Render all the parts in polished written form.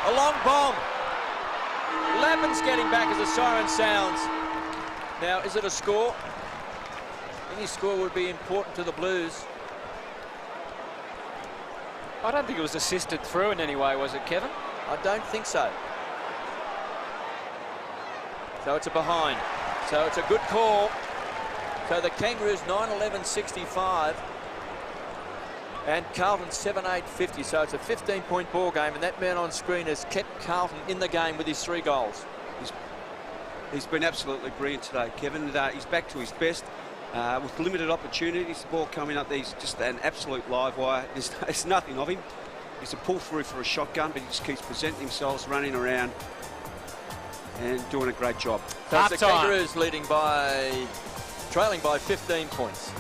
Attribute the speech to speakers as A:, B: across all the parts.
A: A long bomb. Lappen's getting back as the siren sounds. Now, is it a score? Any score would be important to the Blues.
B: I don't think it was assisted through in any way, was it, Kevin?
A: I don't think so. So it's a behind. So it's a good call. So the Kangaroos 9-11-65 and Carlton 7-8-50. So it's a 15-point ball game, and that man on screen has kept Carlton in the game with his 3 goals.
C: He's been absolutely brilliant today, Kevin. He's back to his best with limited opportunities. The ball coming up, he's just an absolute live wire. There's nothing of him. He's a pull through for a shotgun, but he just keeps presenting himself, running around and doing a great job.
A: So it's the Kangaroos trailing by 15 points.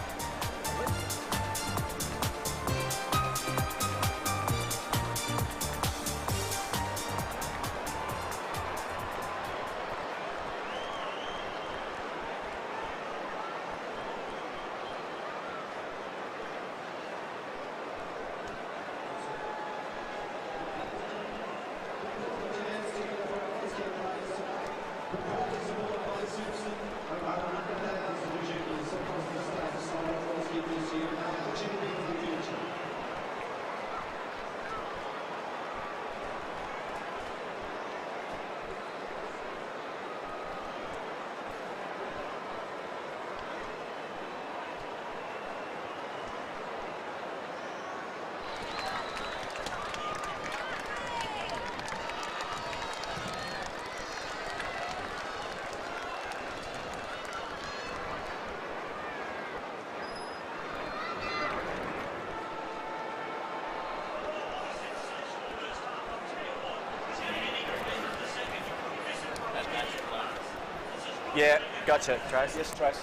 B: Yeah, gotcha, Trace.
C: Yes, Trace.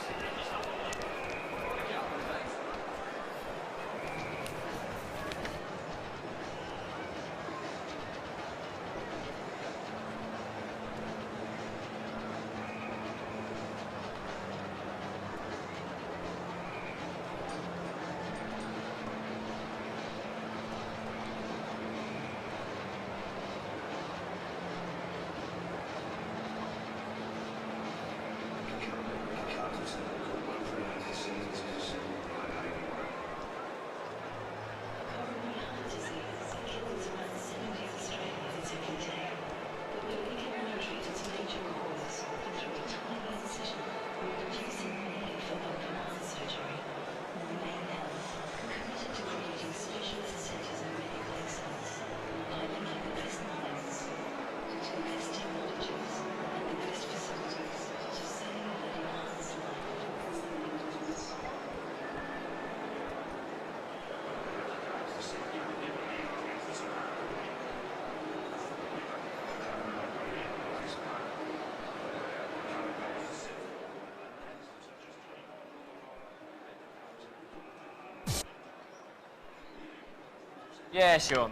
B: Yeah, sure.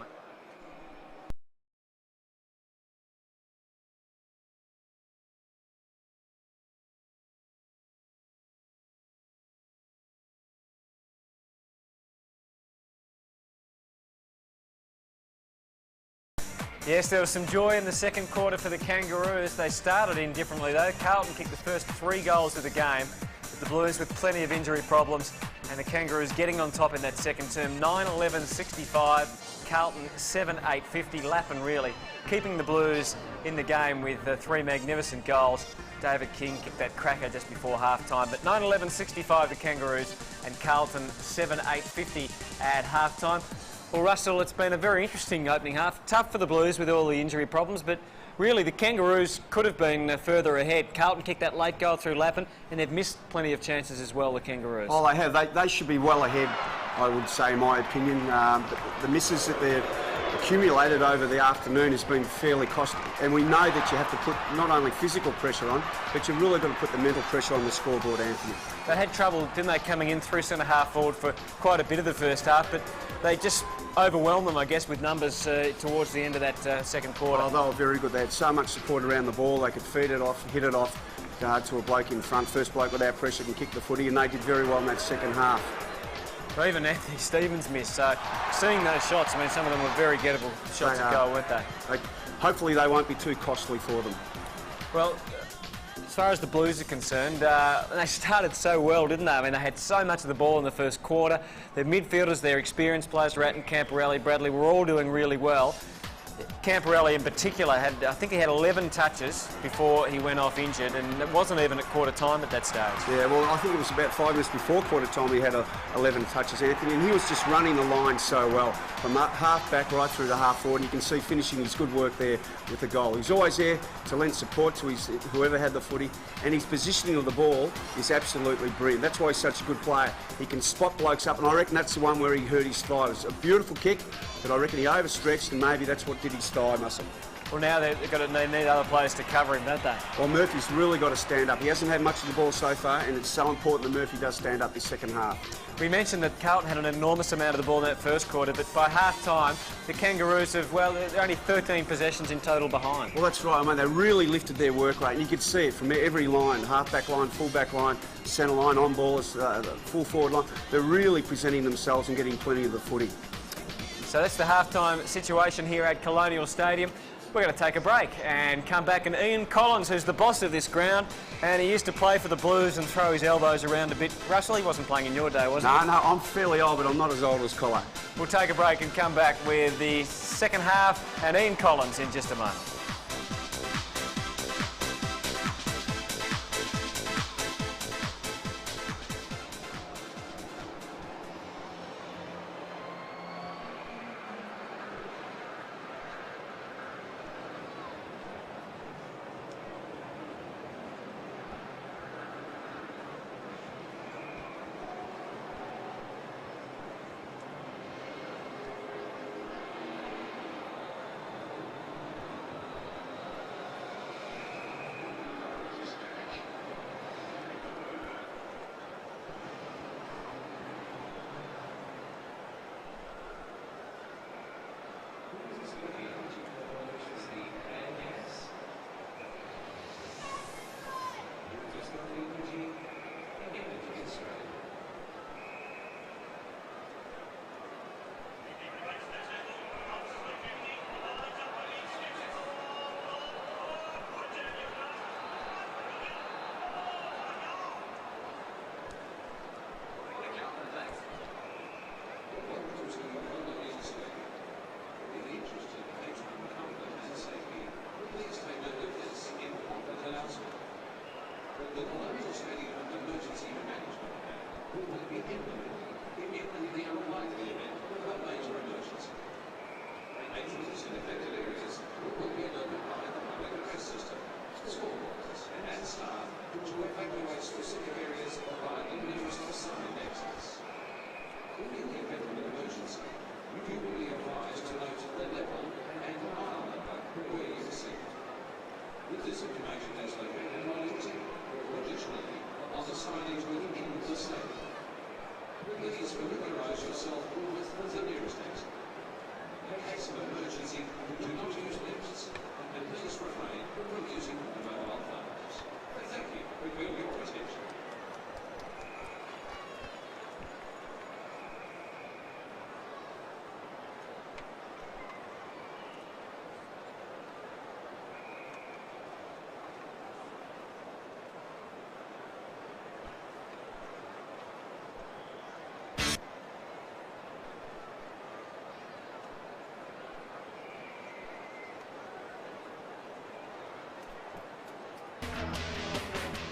B: Yes, there was some joy in the second quarter for the Kangaroos. They started indifferently though. Carlton kicked the first 3 goals of the game, with the Blues with plenty of injury problems, and the Kangaroos getting on top in that second term. 9-11-65, Carlton 7-8-50. Lappen really keeping the Blues in the game with 3 magnificent goals. David King kicked that cracker just before half-time. But 9-11-65 the Kangaroos, and Carlton 7-8-50 at half-time. Well, Russell, it's been a very interesting opening half. Tough for the Blues with all the injury problems, but really the Kangaroos could have been further ahead. Carlton kicked that late goal through Lappen, and they've missed plenty of chances as well, the Kangaroos.
D: Oh, they have. They should be well ahead, I would say, in my opinion. The misses that they've accumulated over the afternoon has been fairly costly. And we know that you have to put not only physical pressure on, but you've really got to put the mental pressure on the scoreboard, Anthony.
B: They had trouble, didn't they, coming in through centre-half forward for quite a bit of the first half, but they just overwhelmed them, I guess, with numbers towards the end of that second quarter.
D: Oh, they were very good. They had so much support around the ball. They could feed it off, hit it off to a bloke in front. First bloke without pressure can kick the footy, and they did very well in that second half.
B: Or even Anthony Stevens missed. So seeing those shots, I mean, some of them were very gettable shots at goal, weren't they?
D: Hopefully they won't be too costly for them.
B: Well, as far as the Blues are concerned, they started so well, didn't they? I mean, they had so much of the ball in the first quarter. Their midfielders, their experienced players, Ratton, Camporelli, Bradley, were all doing really well. Camporelli in particular I think he had 11 touches before he went off injured, and it wasn't even at quarter time at that stage.
D: Yeah, well, I think it was about 5 minutes before quarter time he had 11 touches, Anthony, and he was just running the line so well from half back right through to half forward. And you can see finishing his good work there with the goal. He's always there to lend support to whoever had the footy, and his positioning of the ball is absolutely brilliant. That's why he's such a good player. He can spot blokes up, and I reckon that's the one where he hurt his thigh. It was a beautiful kick, but I reckon he overstretched, and maybe that's what did his thigh muscle.
B: Well, now they need other players to cover him, don't they?
D: Well, Murphy's really got to stand up. He hasn't had much of the ball so far, and it's so important that Murphy does stand up this second half.
B: We mentioned that Carlton had an enormous amount of the ball in that first quarter, but by half-time, the Kangaroos have, well, they're only 13 possessions in total behind.
D: Well, that's right. I mean, they really lifted their work rate, and you could see it from every line, half-back line, full-back line, centre line, on-ballers, full forward line. They're really presenting themselves and getting plenty of the footy.
B: So that's the half-time situation here at Colonial Stadium. We're going to take a break and come back, and Ian Collins, who's the boss of this ground, and he used to play for the Blues and throw his elbows around a bit. Russell, he wasn't playing in your day, was he?
D: No, I'm fairly old, but I'm not as old as Collar.
B: We'll take a break and come back with the second half and Ian Collins in just a moment.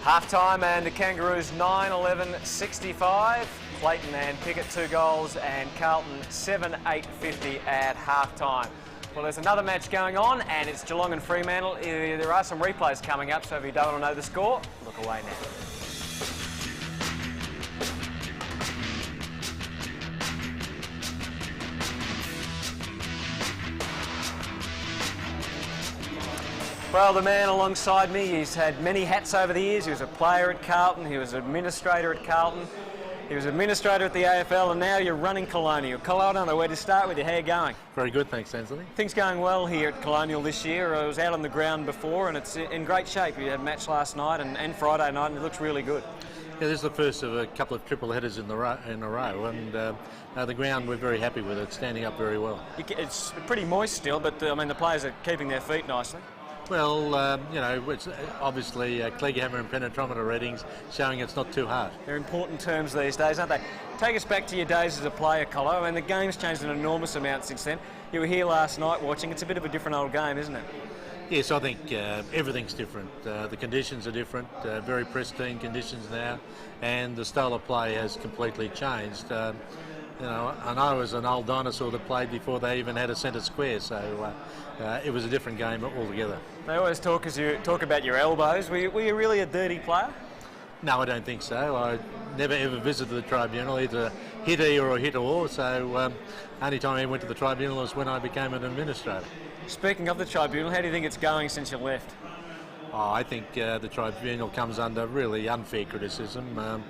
B: Half-time and the Kangaroos 9-11-65. Clayton and Pickett 2 goals and Carlton 7-8-50 at half-time. Well, there's another match going on, and it's Geelong and Fremantle. There are some replays coming up, so if you don't want to know the score, look away now. Well, the man alongside me, he's had many hats over the years. He was a player at Carlton, he was an administrator at Carlton, he was administrator at the AFL, and now you're running Colonial. Colo, I don't know where to start with you. How are you going?
E: Very good, thanks, Anthony.
B: Things going well here at Colonial this year. I was out on the ground before, and it's in great shape. You had a match last night and Friday night, and it looks really good.
E: Yeah, this is the first of a couple of triple headers in a row, and the ground, we're very happy with it, standing up very well.
B: It's pretty moist still, but I mean the players are keeping their feet nicely.
E: Well, it's obviously Clegghammer and penetrometer readings showing it's not too hard.
B: They're important terms these days, aren't they? Take us back to your days as a player, Colo. I mean, the game's changed an enormous amount since then. You were here last night watching. It's a bit of a different old game, isn't it?
E: Yes, I think everything's different. The conditions are different, very pristine conditions now, and the style of play has completely changed. And I was an old dinosaur that played before they even had a centre square, so it was a different game altogether.
B: They always talk about your elbows. Were you really a dirty player?
E: No, I don't think so. I never ever visited the tribunal, either hit-ee or a hit-or, so only time I went to the tribunal was when I became an administrator.
B: Speaking of the tribunal, how do you think it's going since you left?
E: Oh, I think the tribunal comes under really unfair criticism.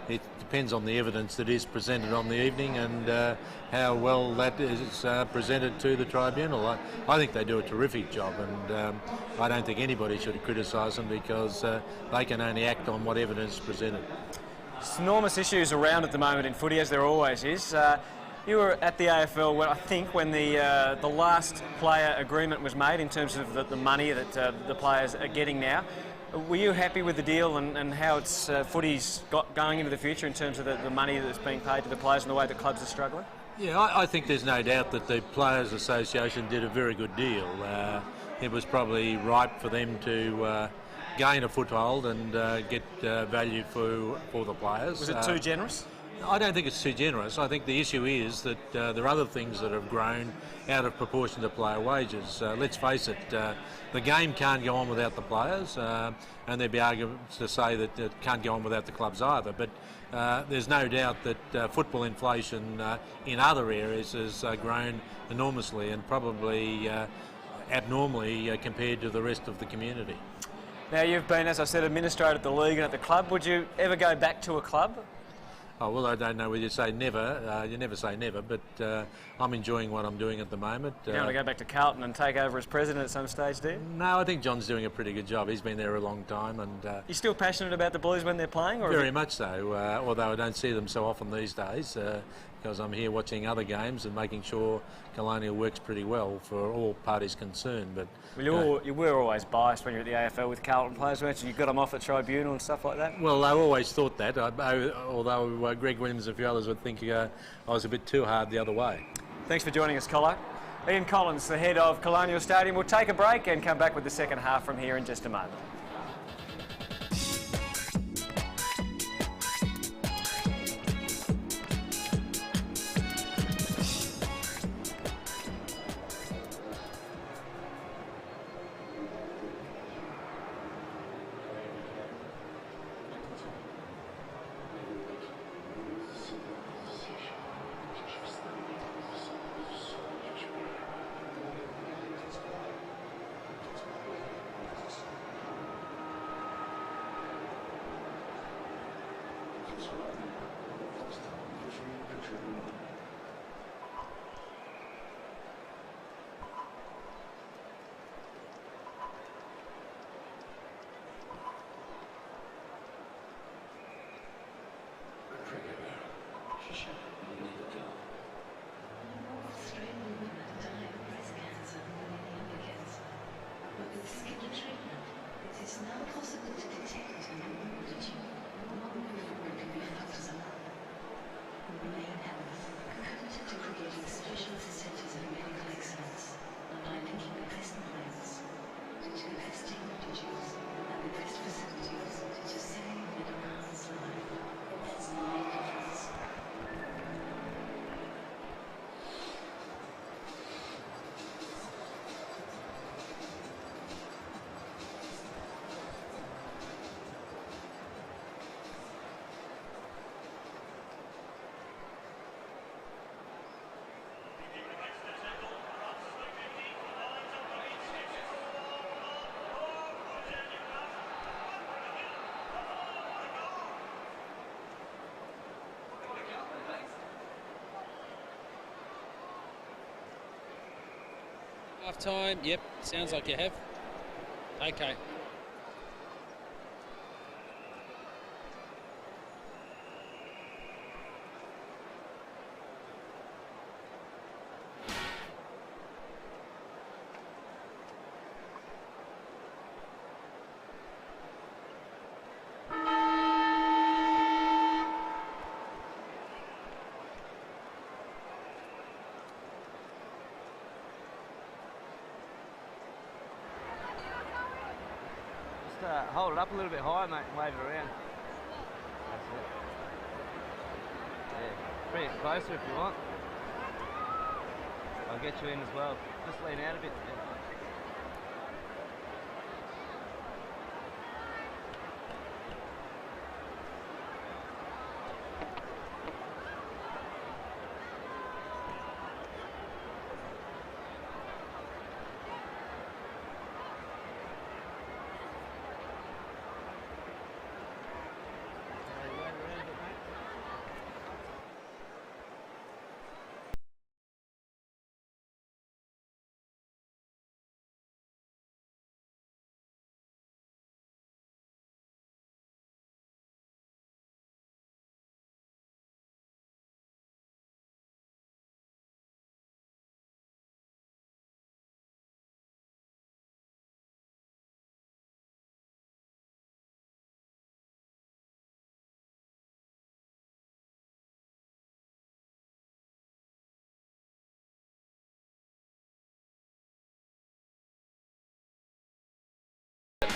E: It depends on the evidence that is presented on the evening and how well that is presented to the tribunal. I think they do a terrific job, and I don't think anybody should criticise them because they can only act on what evidence is presented.
B: There's enormous issues around at the moment in footy, as there always is. You were at the AFL, when the last player agreement was made in terms of the money that the players are getting now. Were you happy with the deal and how it's footy's going into the future in terms of the money that's being paid to the players and the way the clubs are struggling?
E: Yeah, I think there's no doubt that the Players Association did a very good deal. It was probably ripe for them to gain a foothold and get value for the players.
B: Was it too generous?
E: I don't think it's too generous. I think the issue is that there are other things that have grown out of proportion to player wages. Let's face it, the game can't go on without the players, and there'd be arguments to say that it can't go on without the clubs either. But there's no doubt that football inflation in other areas has grown enormously and probably abnormally compared to the rest of the community.
B: Now, you've been, as I said, administrator at the league and at the club. Would you ever go back to a club?
E: Oh, well, I don't know whether you say never. You never say never, but I'm enjoying what I'm doing at the moment.
B: You don't want to go back to Carlton and take over as president at some stage, do you?
E: No, I think John's doing a pretty good job. He's been there a long time. And
B: you still passionate about the Blues when they're playing? Or
E: very much so, although I don't see them so often these days because I'm here watching other games and making sure Colonial works pretty well for all parties concerned. But
B: well, you were always biased when you were at the AFL with Carlton players, weren't you? You got them off at tribunal and stuff like that?
E: Well, I always thought that, although Greg Williams and a few others would think I was a bit too hard the other way.
B: Thanks for joining us, Colo. Ian Collins, the head of Colonial Stadium. We'll take a break and come back with the second half from here in just a moment.
F: Half time, yep, sounds like you have. Okay.
G: hold it up a little bit higher, mate, and wave it around. That's it. Yeah, bring it closer if you want. I'll get you in as well. Just lean out a bit. Yeah.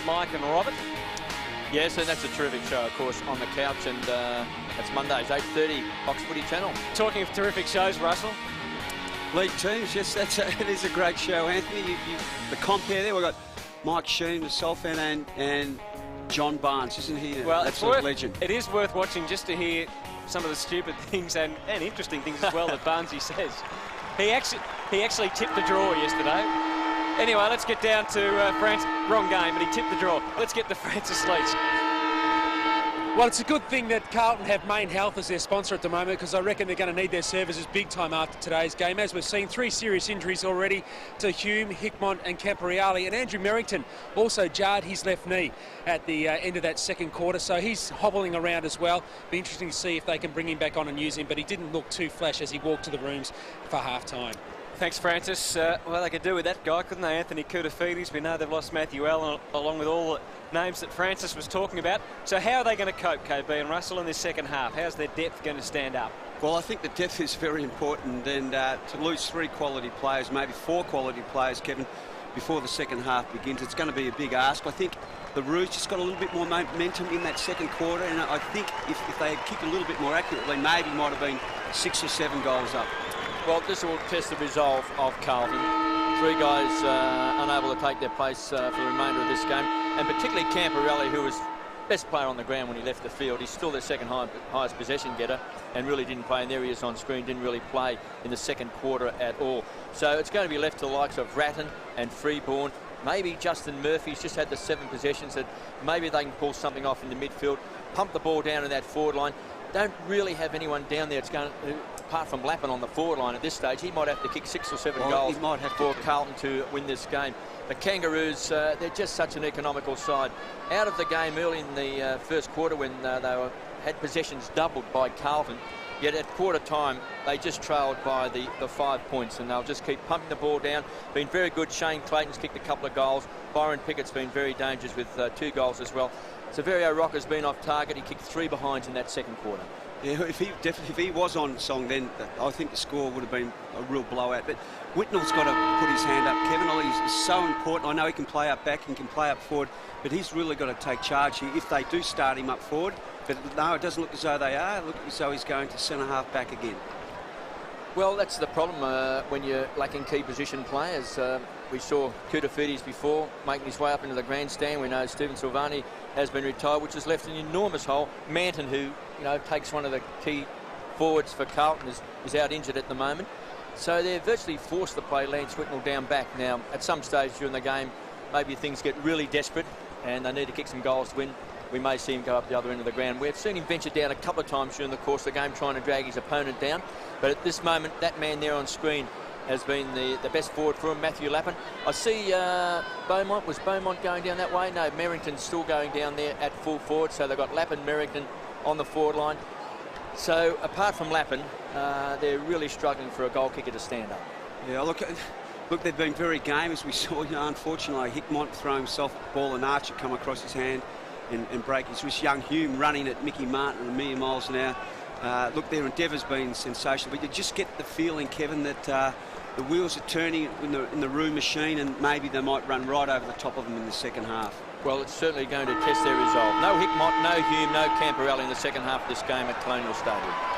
B: Mike and Robert.
A: Yes, and that's a terrific show, of course, on the couch, and that's Mondays, 8:30, Fox Footy Channel.
B: Talking of terrific shows, Russell.
C: League teams, yes, it is a great show, Anthony. The compare there, we've got Mike Sheen, myself, and John Barnes, isn't he?
B: Well,
C: that's a legend.
B: It is worth watching just to hear some of the stupid things and interesting things as well that Barnesy says. He actually tipped the draw yesterday. Anyway, let's get down to France. Wrong game, but he tipped the draw. Let's get to Francis Leach.
F: Well, it's a good thing that Carlton have Main Health as their sponsor at the moment, because I reckon they're going to need their services big time after today's game. As we've seen, 3 serious injuries already to Hume, Hickmont and Camporeale. And Andrew Merrington also jarred his left knee at the end of that second quarter, so he's hobbling around as well. Be interesting to see if they can bring him back on and use him, but he didn't look too flash as he walked to the rooms for half-time.
B: Thanks, Francis. Well, they could do with that guy, couldn't they? Anthony Koutafidis. We know they've lost Matthew Allen, along with all the names that Francis was talking about. So how are they going to cope, KB and Russell, in this second half? How's their depth going to stand up?
C: Well, I think the depth is very important, and to lose 3 quality players, maybe 4 quality players, Kevin, before the second half begins, it's going to be a big ask. I think the Roos just got a little bit more momentum in that second quarter, and I think if they had kicked a little bit more accurately, maybe might have been 6 or 7 goals up.
A: Well, this will test the resolve of Carlton. 3 guys unable to take their place for the remainder of this game, and particularly Camporeale, who was best player on the ground when he left the field. He's still their second highest possession getter and really didn't play, and there he is on screen, didn't really play in the second quarter at all. So it's going to be left to the likes of Ratton and Freeborn. Maybe Justin Murphy's just had the 7 possessions, that maybe they can pull something off in the midfield, pump the ball down in that forward line. Don't really have anyone down there that's going to, apart from Lappin on the forward line at this stage. He might have to kick 6 or 7 goals for Carlton to win this game. The Kangaroos, they're just such an economical side. Out of the game early in the first quarter when they had possessions doubled by Carlton, yet at quarter time they just trailed by the 5 points, and they'll just keep pumping the ball down. Been very good. Shane Clayton's kicked a couple of goals. Byron Pickett's been very dangerous with 2 goals as well. Severio Rocca's been off target. He kicked 3 behinds in that second quarter.
C: Yeah, if he was on song, then I think the score would have been a real blowout. But Whitnell's got to put his hand up. Kevin Ollie is so important. I know he can play up back and can play up forward, but he's really got to take charge here if they do start him up forward. But no, it doesn't look as though they are. It looks as though he's going to centre-half back again.
A: Well, that's the problem when you're lacking key position players. We saw Koutafidis before making his way up into the grandstand. We know Stephen Silvani has been retired, which has left an enormous hole. Manton, who takes one of the key forwards for Carlton, is out injured at the moment. So they're virtually forced to play Lance Whitnell down back. Now, at some stage during the game, maybe things get really desperate and they need to kick some goals to win. We may see him go up the other end of the ground. We've seen him venture down a couple of times during the course of the game trying to drag his opponent down. But at this moment, that man there on screen has been the best forward for him, Matthew Lappin. I see Beaumont. Was Beaumont going down that way? No, Merrington's still going down there at full forward. So they've got Lappin, Merrington on the forward line. So apart from Lappin, they're really struggling for a goal kicker to stand up.
C: Yeah, look, they've been very game, as we saw. Unfortunately, Hickmont throw himself a ball and Archer come across his hand and break his wrist. Young Hume running at Mickey Martin at 1,000,000 miles an hour. Look, their endeavour's been sensational, but you just get the feeling, Kevin, that the wheels are turning in the room machine, and maybe they might run right over the top of them in the second half.
A: Well, it's certainly going to test their resolve. No Hickmott, no Hume, no Camperell in the second half of this game at Colonial Stadium.